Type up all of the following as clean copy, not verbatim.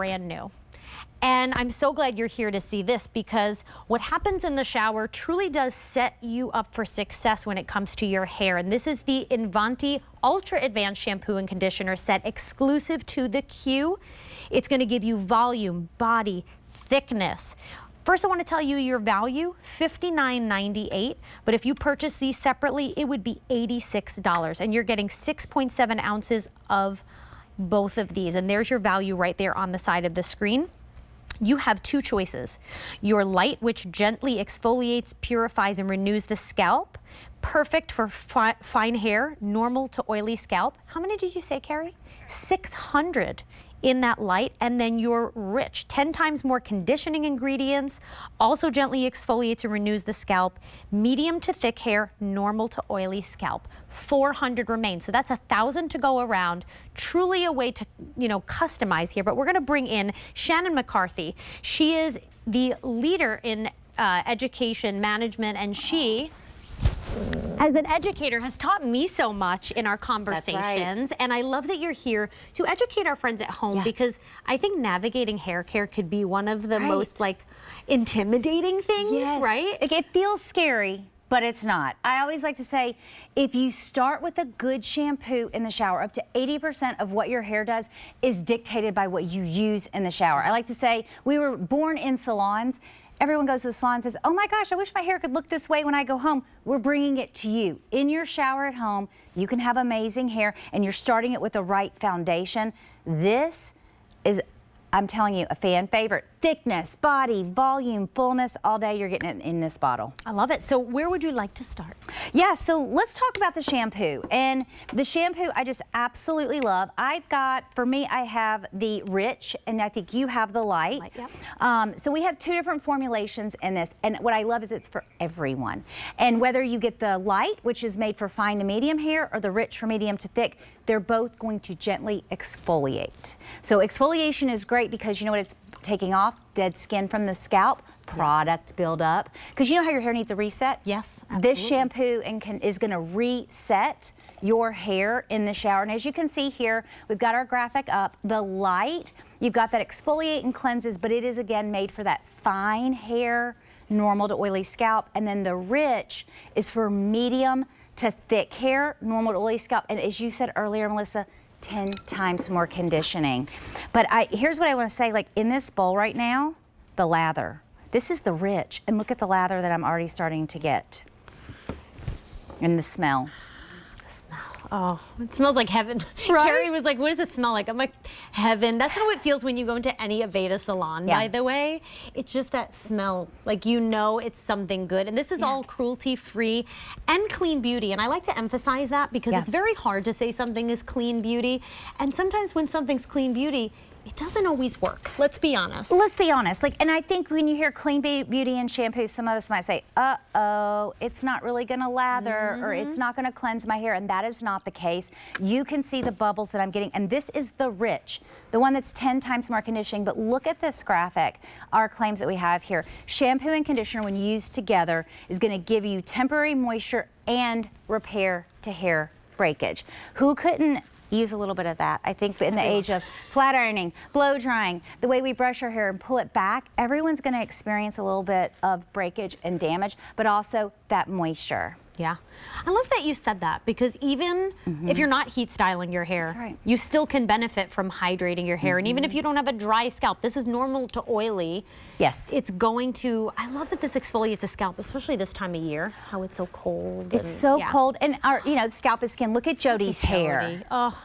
brand new. And I'm so glad you're here to see this, because what happens in the shower truly does set you up for success when it comes to your hair. And this is the Invati Ultra Advanced Shampoo and Conditioner set, exclusive to the Q. It's going to give you volume, body, thickness. First, I want to tell you your value, $59.98, but if you purchase these separately, it would be $86, and you're getting 6.7 ounces of both of these, and there's your value right there on the side of the screen. You have two choices. Your light, which gently exfoliates, purifies, and renews the scalp. Perfect for fine hair, normal to oily scalp. How many did you say, Carrie? 600 in that light. And then your rich, 10 times more conditioning ingredients, also gently exfoliates and renews the scalp. Medium to thick hair, normal to oily scalp. 400 remain. So that's 1,000 to go around. Truly a way to, customize here. But we're going to bring in Shannon McCarthy. She is the leader in education management, and she, as an educator, has taught me so much in our conversations. Right. And I love that you're here to educate our friends at home, because I think navigating hair care could be one of the most intimidating things, right? It feels scary, but it's not. I always like to say, if you start with a good shampoo in the shower, up to 80% of what your hair does is dictated by what you use in the shower. I like to say, we were born in salons. Everyone goes to the salon and says, oh my gosh, I wish my hair could look this way when I go home. We're bringing it to you. In your shower at home, you can have amazing hair, and you're starting it with the right foundation. This is, I'm telling you, a fan favorite. Thickness, body, volume, fullness, all day you're getting it in this bottle. I love it. So where would you like to start? Yeah, so let's talk about the shampoo. And the shampoo I just absolutely love. For me, I have the rich, and I think you have the light. So we have two different formulations in this, and what I love is it's for everyone. And whether you get the light, which is made for fine to medium hair, or the rich for medium to thick, they're both going to gently exfoliate. So exfoliation is great because you know what it's taking off? Dead skin from the scalp, product buildup. Because you know how your hair needs a reset? Yes, absolutely. This shampoo is going to reset your hair in the shower. And as you can see here, we've got our graphic up. The light, you've got that exfoliate and cleanses, but it is again made for that fine hair, normal to oily scalp. And then the rich is for medium to thick hair, normal to oily scalp. And as you said earlier, Melissa, 10 times more conditioning. But here's what I want to say, like in this bowl right now, the lather. This is the rich, and look at the lather that I'm already starting to get. And the smell. Oh, it smells like heaven. Right? Carrie was like, what does it smell like? I'm like, heaven. That's how it feels when you go into any Aveda salon, by the way. It's just that smell. Like, it's something good. And this is all cruelty-free and clean beauty. And I like to emphasize that because it's very hard to say something is clean beauty. And sometimes when something's clean beauty, it doesn't always work. Let's be honest. Let's be honest. And I think when you hear clean beauty and shampoo, some of us might say, uh-oh, it's not really gonna lather or it's not gonna cleanse my hair, and that is not the case. You can see the bubbles that I'm getting, and this is the rich, the one that's 10 times more conditioning, but look at this graphic, our claims that we have here. Shampoo and conditioner, when used together, is gonna give you temporary moisture and repair to hair breakage. Who couldn't use a little bit of that? I think in the age of flat ironing, blow drying, the way we brush our hair and pull it back, everyone's going to experience a little bit of breakage and damage, but also that moisture. Yeah. I love that you said that, because even if you're not heat styling your hair, you still can benefit from hydrating your hair. And even if you don't have a dry scalp, this is normal to oily. Yes. It's going to, I love that this exfoliates the scalp, especially this time of year, how it's so cold. It's so cold. And our, scalp is skin. Look at Jody's hair. Oh,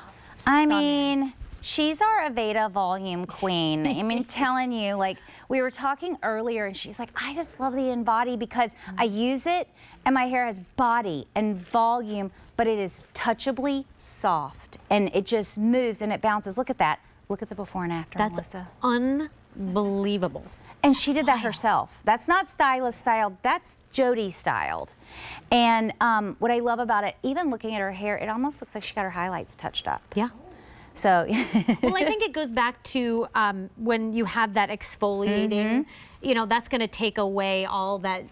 I mean, she's our Aveda volume queen. I mean, telling you, like, we were talking earlier and she's like, I just love the Invati because I use it and my hair has body and volume, but it is touchably soft and it just moves and it bounces. Look at that. Look at the before and after, Melissa. Unbelievable. And she did that herself. That's not stylist styled, that's Jody styled. And what I love about it, even looking at her hair, it almost looks like she got her highlights touched up. Yeah. So, well, I think it goes back to when you have that exfoliating, that's going to take away all that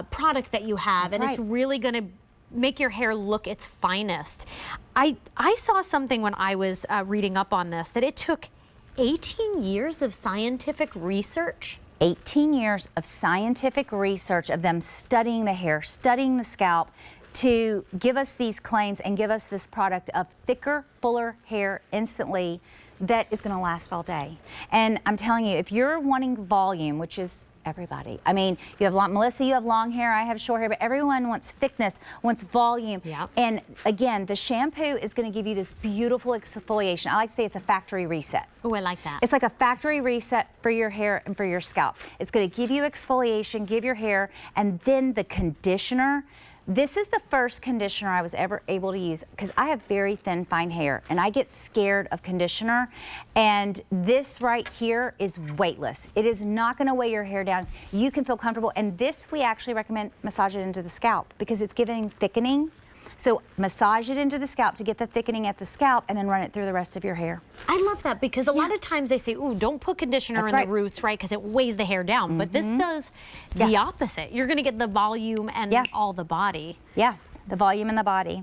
product that you have, and it's really going to make your hair look its finest. I saw something when I was reading up on this, that it took 18 years of scientific research? 18 years of scientific research of them studying the hair, studying the scalp, to give us these claims and give us this product of thicker, fuller hair instantly that is going to last all day. And I'm telling you, if you're wanting volume, which is everybody. I mean, you have Melissa, you have long hair, I have short hair, but everyone wants thickness, wants volume. Yep. And again, the shampoo is going to give you this beautiful exfoliation. I like to say it's a factory reset. Oh, I like that. It's like a factory reset for your hair and for your scalp. It's going to give you exfoliation, give your hair, and then the conditioner. This is the first conditioner I was ever able to use because I have very thin, fine hair and I get scared of conditioner. And this right here is weightless. It is not going to weigh your hair down. You can feel comfortable. And this we actually recommend massage it into the scalp because it's giving thickening. So massage it into the scalp to get the thickening at the scalp and then run it through the rest of your hair. I love that because a lot of times they say, ooh, don't put conditioner in the roots, right? Because it weighs the hair down. But this does the opposite. You're going to get the volume and all the body. Yeah, the volume in the body.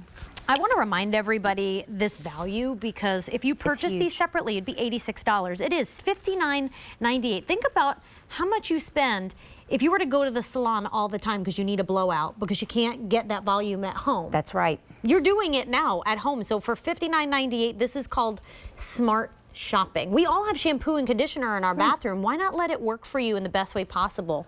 I want to remind everybody this value because if you purchase these separately, it'd be $86. It is $59.98. Think about how much you spend if you were to go to the salon all the time because you need a blowout because you can't get that volume at home. That's right. You're doing it now at home. So for $59.98, this is called smart shopping. We all have shampoo and conditioner in our bathroom. Why not let it work for you in the best way possible?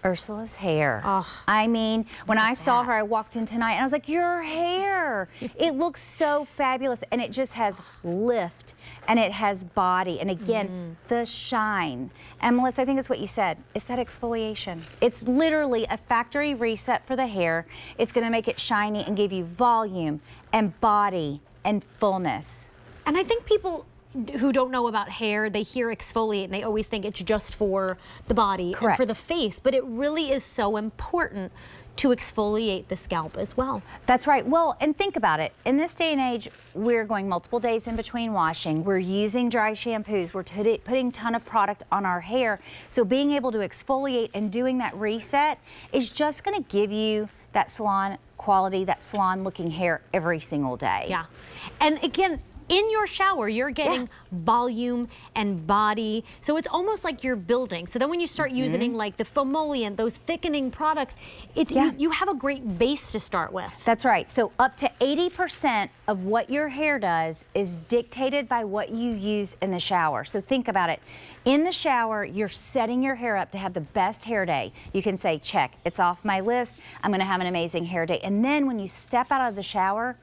Ursula's hair. Oh, I mean, when I saw her, I walked in tonight and I was like, your hair. It looks so fabulous and it just has lift and it has body. And again, the shine. And Melissa, I think it's what you said. It's that exfoliation. It's literally a factory reset for the hair. It's gonna make it shiny and give you volume and body and fullness. and I think people who don't know about hair, they hear exfoliate and they always think it's just for the body and for the face, but it really is so important to exfoliate the scalp as well. That's right. Well, and think about it. In this day and age, we're going multiple days in between washing. We're using dry shampoos. We're putting a ton of product on our hair. So being able to exfoliate and doing that reset is just going to give you that salon quality, that salon looking hair every single day. Yeah. And again, in your shower, you're getting volume and body. So it's almost like you're building. So then when you start using like the fomoleant, those thickening products, it's you have a great base to start with. That's right. So up to 80% of what your hair does is dictated by what you use in the shower. So think about it. In the shower, you're setting your hair up to have the best hair day. You can say, check, it's off my list. I'm going to have an amazing hair day. And then when you step out of the shower,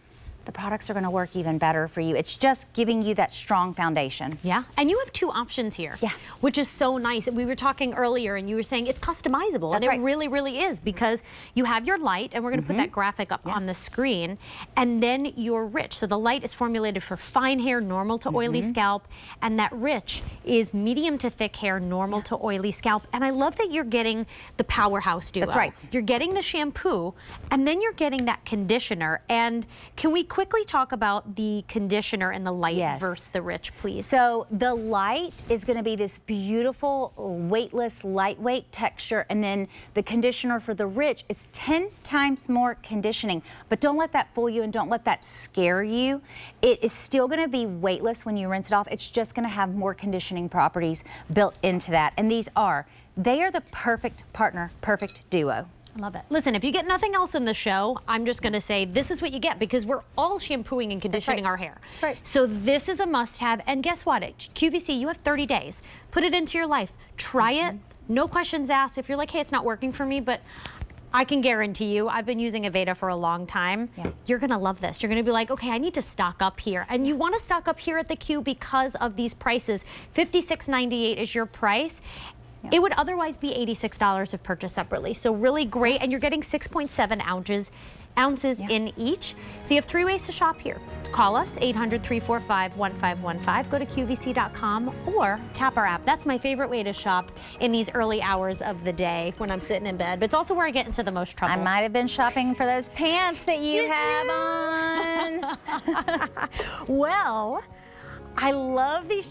the products are going to work even better for you. It's just giving you that strong foundation. Yeah, and you have two options here, which is so nice. We were talking earlier and you were saying it's customizable. That's and it really, really is, because you have your light, and we're going to put that graphic up on the screen, and then your rich. So the light is formulated for fine hair, normal to oily scalp, and that rich is medium to thick hair, normal to oily scalp. And I love that you're getting the powerhouse duo. That's right. You're getting the shampoo, and then you're getting that conditioner. And can we quickly talk about the conditioner and the light versus the rich, please? So the light is going to be this beautiful, weightless, lightweight texture, and then the conditioner for the rich is 10 times more conditioning. But don't let that fool you and don't let that scare you. It is still going to be weightless when you rinse it off. It's just going to have more conditioning properties built into that. And they are the perfect partner, perfect duo. I love it. Listen, if you get nothing else in the show, I'm just going to say this is what you get, because we're all shampooing and conditioning our hair. That's right. So this is a must-have. And guess what? At QVC, you have 30 days. Put it into your life. Try it. No questions asked. If you're like, hey, it's not working for me, but I can guarantee you, I've been using Aveda for a long time. You're going to love this. You're going to be like, okay, I need to stock up here. And you want to stock up here at the Q because of these prices. $56.98 is your price. It would otherwise be $86 if purchased separately. So really great, and you're getting 6.7 ounces in each. So you have 3 ways to shop here. Call us, 800-345-1515. Go to QVC.com or tap our app. That's my favorite way to shop in these early hours of the day when I'm sitting in bed. But it's also where I get into the most trouble. I might have been shopping for those pants that you have on. Well, I love these